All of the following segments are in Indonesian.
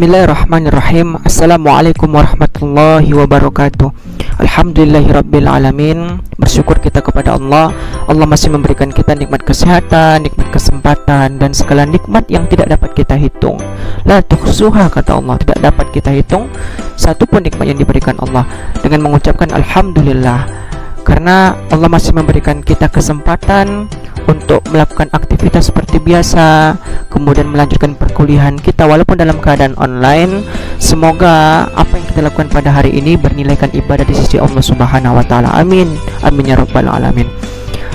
Bismillahirrahmanirrahim. Assalamualaikum warahmatullahi wabarakatuh. Alhamdulillahirabbil alamin. Bersyukur kita kepada Allah. Allah masih memberikan kita nikmat kesehatan, nikmat kesempatan, dan segala nikmat yang tidak dapat kita hitung. La tuhsuha, kata Allah, tidak dapat kita hitung satupun nikmat yang diberikan Allah. Dengan mengucapkan alhamdulillah, karena Allah masih memberikan kita kesempatan untuk melakukan aktivitas seperti biasa, kemudian melanjutkan perkuliahan kita walaupun dalam keadaan online. Semoga apa yang kita lakukan pada hari ini bernilaikan ibadah di sisi Allah Subhanahu wa taala. Amin. Amin ya rabbal alamin.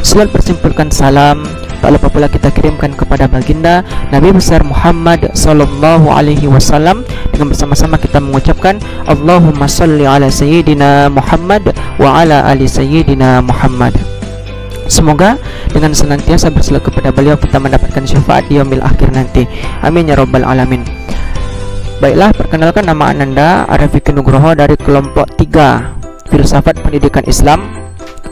Selalu bersimpulkan salam tak lupa pula kita kirimkan kepada baginda Nabi besar Muhammad sallallahu alaihi wasallam, dengan bersama-sama kita mengucapkan Allahumma salli ala sayyidina Muhammad wa ala ali sayyidina Muhammad. Semoga dengan senantiasa berselawat kepada beliau kita mendapatkan syafaat di yaumil akhir nanti. Amin ya rabbal alamin. Baiklah, perkenalkan, nama Ananda Arifiki Nugroho dari kelompok 3 Filsafat Pendidikan Islam.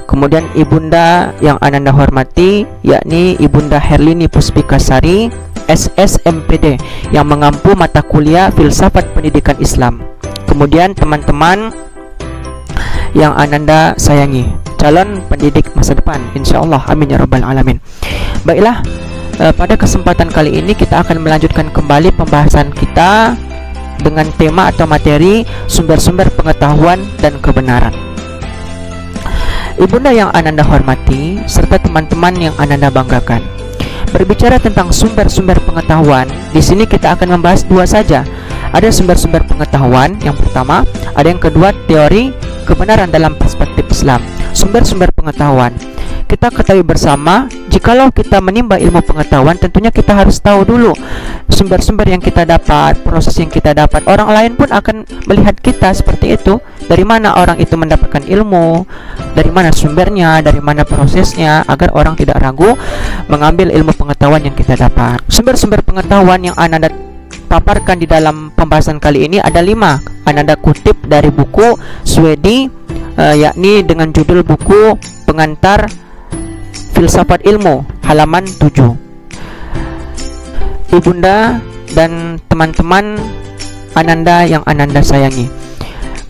Kemudian ibunda yang Ananda hormati yakni Ibunda Herlini Puspikasari, SSMPD, yang mengampu mata kuliah Filsafat Pendidikan Islam. Kemudian teman-teman yang Ananda sayangi, calon pendidik masa depan, insyaallah. Amin ya rabbal alamin. Baiklah, pada kesempatan kali ini kita akan melanjutkan kembali pembahasan kita dengan tema atau materi sumber-sumber pengetahuan dan kebenaran. Ibunda yang Ananda hormati serta teman-teman yang Ananda banggakan, berbicara tentang sumber-sumber pengetahuan, di sini kita akan membahas dua saja. Ada sumber-sumber pengetahuan yang pertama, ada yang kedua teori kebenaran dalam perspektif Islam. Sumber-sumber pengetahuan, kita ketahui bersama, jikalau kita menimba ilmu pengetahuan, tentunya kita harus tahu dulu sumber-sumber yang kita dapat, proses yang kita dapat. Orang lain pun akan melihat kita seperti itu. Dari mana orang itu mendapatkan ilmu, dari mana sumbernya, dari mana prosesnya, agar orang tidak ragu mengambil ilmu pengetahuan yang kita dapat. Sumber-sumber pengetahuan yang Ananda paparkan di dalam pembahasan kali ini ada 5. Ananda kutip dari buku Swedi, yakni dengan judul buku Pengantar Filsafat Ilmu, halaman 7. Ibunda dan teman-teman Ananda yang Ananda sayangi,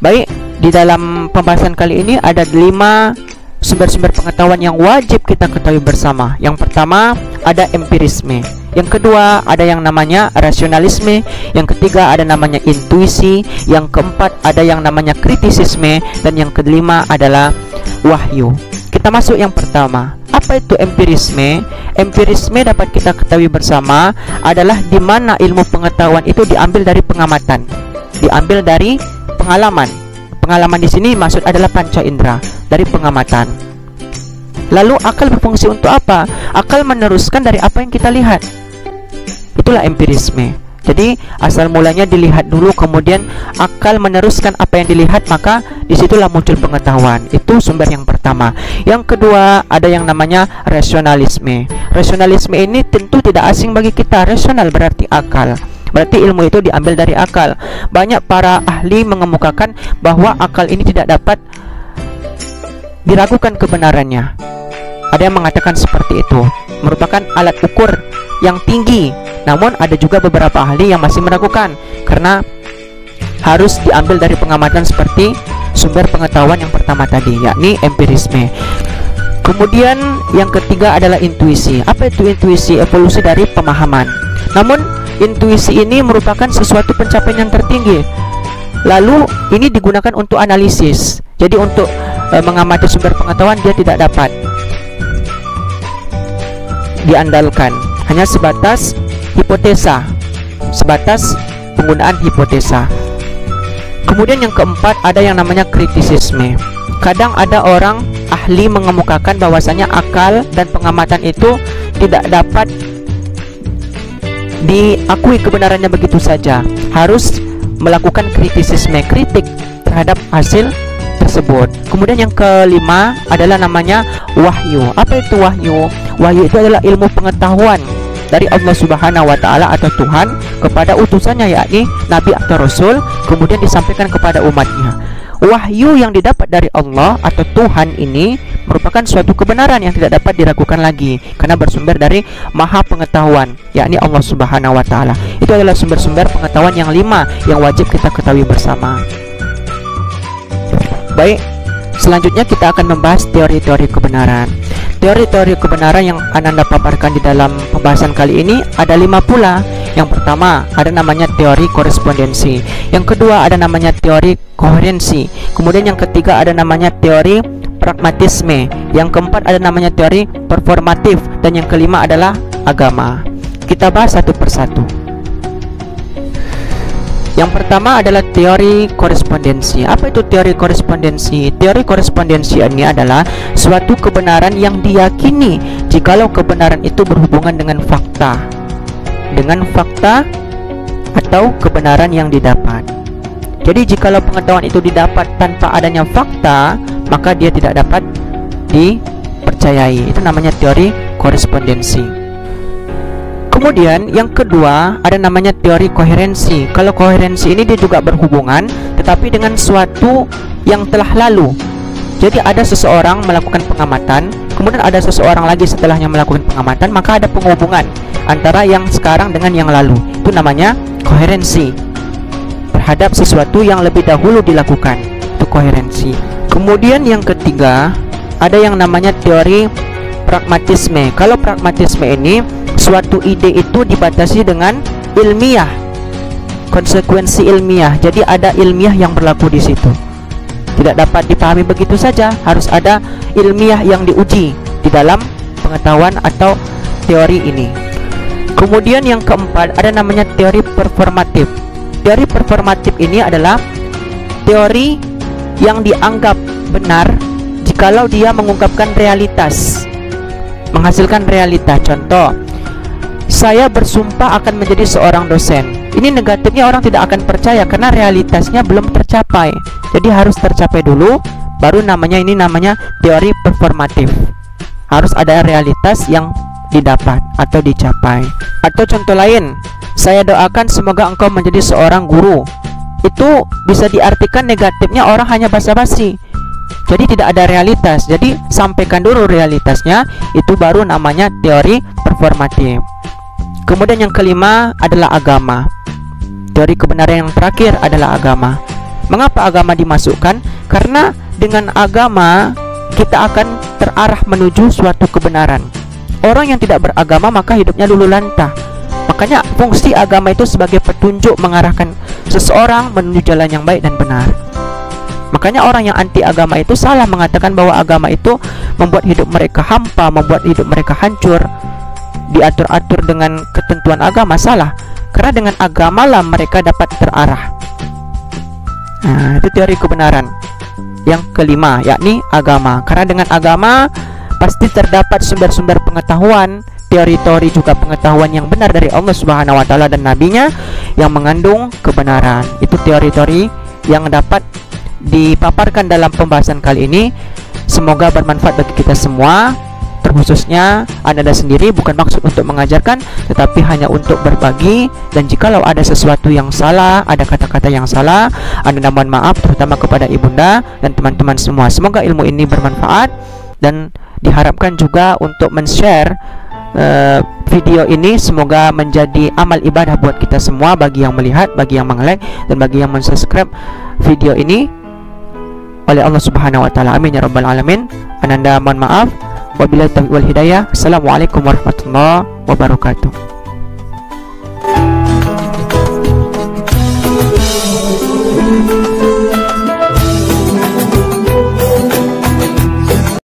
baik, di dalam pembahasan kali ini ada 5 sumber-sumber pengetahuan yang wajib kita ketahui bersama. Yang pertama ada empirisme, yang kedua ada yang namanya rasionalisme, yang ketiga ada namanya intuisi, yang keempat ada yang namanya kritisisme, dan yang kelima adalah wahyu. Kita masuk yang pertama. Apa itu empirisme? Empirisme dapat kita ketahui bersama adalah di mana ilmu pengetahuan itu diambil dari pengamatan, diambil dari pengalaman. Pengalaman di sini maksud adalah panca indera, dari pengamatan. Lalu akal berfungsi untuk apa? Akal meneruskan dari apa yang kita lihat. Itulah empirisme. Jadi asal mulanya dilihat dulu, kemudian akal meneruskan apa yang dilihat, maka disitulah muncul pengetahuan. Itu sumber yang pertama. Yang kedua ada yang namanya rasionalisme. Rasionalisme ini tentu tidak asing bagi kita. Rasional berarti akal, berarti ilmu itu diambil dari akal. Banyak para ahli mengemukakan bahwa akal ini tidak dapat diragukan kebenarannya. Ada yang mengatakan seperti itu, merupakan alat ukur yang tinggi. Namun ada juga beberapa ahli yang masih meragukan, karena harus diambil dari pengamatan seperti sumber pengetahuan yang pertama tadi, yakni empirisme. Kemudian yang ketiga adalah intuisi. Apa itu intuisi? Evolusi dari pemahaman. Namun intuisi ini merupakan sesuatu pencapaian yang tertinggi. Lalu ini digunakan untuk analisis. Jadi untuk mengamati sumber pengetahuan dia tidak dapat diandalkan, hanya sebatas hipotesa, sebatas penggunaan hipotesa. Kemudian yang keempat ada yang namanya kritisisme. Kadang ada orang ahli mengemukakan bahwasanya akal dan pengamatan itu tidak dapat diakui kebenarannya begitu saja, harus melakukan kritisisme, kritik terhadap hasil tersebut. Kemudian yang kelima adalah namanya wahyu. Apa itu wahyu? Wahyu itu adalah ilmu pengetahuan dari Allah Subhanahu wa taala atau Tuhan kepada utusannya, yakni nabi atau rasul, kemudian disampaikan kepada umatnya. Wahyu yang didapat dari Allah atau Tuhan ini merupakan suatu kebenaran yang tidak dapat diragukan lagi karena bersumber dari Maha Pengetahuan, yakni Allah Subhanahu wa taala. Itu adalah sumber-sumber pengetahuan yang 5 yang wajib kita ketahui bersama. Baik, selanjutnya kita akan membahas teori-teori kebenaran. Teori-teori kebenaran yang Ananda paparkan di dalam pembahasan kali ini ada 5 pula. Yang pertama ada namanya teori korespondensi, yang kedua ada namanya teori koherensi, kemudian yang ketiga ada namanya teori pragmatisme, yang keempat ada namanya teori performatif, dan yang kelima adalah agama. Kita bahas satu persatu. Yang pertama adalah teori korespondensi. Apa itu teori korespondensi? Teori korespondensi ini adalah suatu kebenaran yang diyakini jikalau kebenaran itu berhubungan dengan fakta atau kebenaran yang didapat. Jadi jikalau pengetahuan itu didapat tanpa adanya fakta, maka dia tidak dapat dipercayai. Itu namanya teori korespondensi. Kemudian yang kedua ada namanya teori koherensi. Kalau koherensi ini dia juga berhubungan tetapi dengan suatu yang telah lalu. Jadi ada seseorang melakukan pengamatan, kemudian ada seseorang lagi setelahnya melakukan pengamatan, maka ada penghubungan antara yang sekarang dengan yang lalu. Itu namanya koherensi terhadap sesuatu yang lebih dahulu dilakukan. Itu koherensi. Kemudian yang ketiga ada yang namanya teori pragmatisme. Kalau pragmatisme ini suatu ide itu dibatasi dengan ilmiah, konsekuensi ilmiah. Jadi ada ilmiah yang berlaku di situ. Tidak dapat dipahami begitu saja, harus ada ilmiah yang diuji di dalam pengetahuan atau teori ini. Kemudian yang keempat ada namanya teori performatif. Teori performatif ini adalah teori yang dianggap benar jikalau dia mengungkapkan realitas, menghasilkan realitas. Contoh, saya bersumpah akan menjadi seorang dosen. Ini negatifnya orang tidak akan percaya karena realitasnya belum tercapai. Jadi harus tercapai dulu, baru ini namanya teori performatif. Harus ada realitas yang didapat atau dicapai. Atau contoh lain, saya doakan semoga engkau menjadi seorang guru. Itu bisa diartikan negatifnya orang hanya basa-basi. Jadi tidak ada realitas. Jadi sampaikan dulu realitasnya, itu baru namanya teori performatif. Kemudian yang kelima adalah agama. Teori kebenaran yang terakhir adalah agama. Mengapa agama dimasukkan? Karena dengan agama kita akan terarah menuju suatu kebenaran. Orang yang tidak beragama maka hidupnya luluh lantah. Makanya fungsi agama itu sebagai petunjuk mengarahkan seseorang menuju jalan yang baik dan benar. Makanya orang yang anti agama itu salah mengatakan bahwa agama itu membuat hidup mereka hampa, membuat hidup mereka hancur, diatur-atur dengan ketentuan agama. Salah. Karena dengan agamalah mereka dapat terarah. Nah, itu teori kebenaran yang kelima, yakni agama. Karena dengan agama pasti terdapat sumber-sumber pengetahuan, teori-teori juga pengetahuan yang benar dari Allah Subhanahu wa taala dan nabinya yang mengandung kebenaran. Itu teori-teori yang dapat dipaparkan dalam pembahasan kali ini. Semoga bermanfaat bagi kita semua. Terkhususnya Anda sendiri, bukan maksud untuk mengajarkan tetapi hanya untuk berbagi. Dan jikalau ada sesuatu yang salah, ada kata-kata yang salah, Anda mohon maaf, terutama kepada ibunda dan teman-teman semua. Semoga ilmu ini bermanfaat dan diharapkan juga untuk men-share video ini. Semoga menjadi amal ibadah buat kita semua, bagi yang melihat, bagi yang meng-like, dan bagi yang men-subscribe video ini oleh Allah Subhanahu wa taala. Amin ya rabbal alamin. Ananda mohon maaf. Wabillahi taufiq wal hidayah. Assalamualaikum warahmatullahi wabarakatuh.